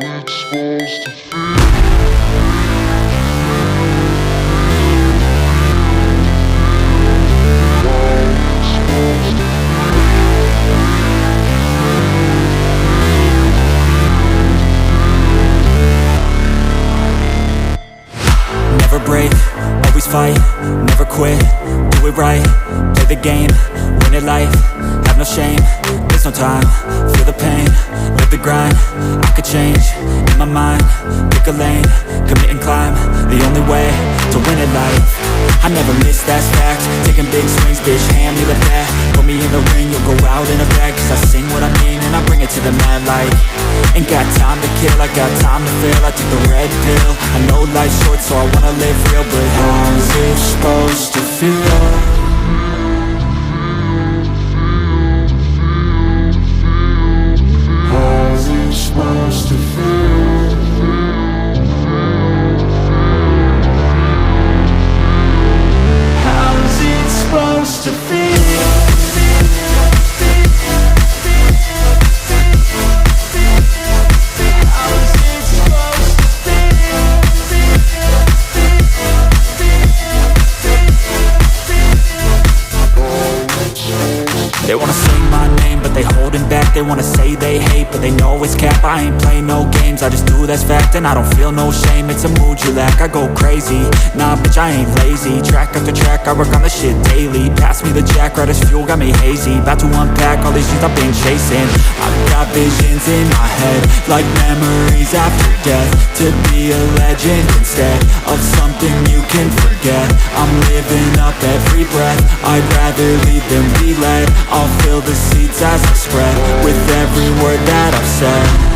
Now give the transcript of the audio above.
it's supposed to feel. Never break, always fight, never quit, do it right, play the game, win it life, have no shame, there's no time, feel the pain, live the grind, I could change, in my mind, pick a lane, commit and climb, the only way to win it life, I never miss, that's fact, taking big swings, bitch, hand me the bat, put me in the ring, you'll go out in a bag, cause I sing what I mean and I bring it to the mad light, ain't got time to kill, I got time to feel, I took the red pill, I know life's short so I wanna live real, but how's it supposed to feel? How's it supposed to feel? How's it supposed to feel? They wanna say my name, but they holding back. They wanna say they hate, but they know it's cap. I ain't play no games, I just do that's fact. And I don't feel no shame, it's a mood you lack. I go crazy, nah bitch I ain't lazy. Track after track, I work on the shit daily. Pass me the jack, right as fuel, got me hazy. About to unpack all these things I've been chasing. I've got visions in my head, like memories after death. To be a legend instead of something you can forget. I'm living up every breath, I'd rather lead than be led. I'll fill the seats as I spread with every word that I've said.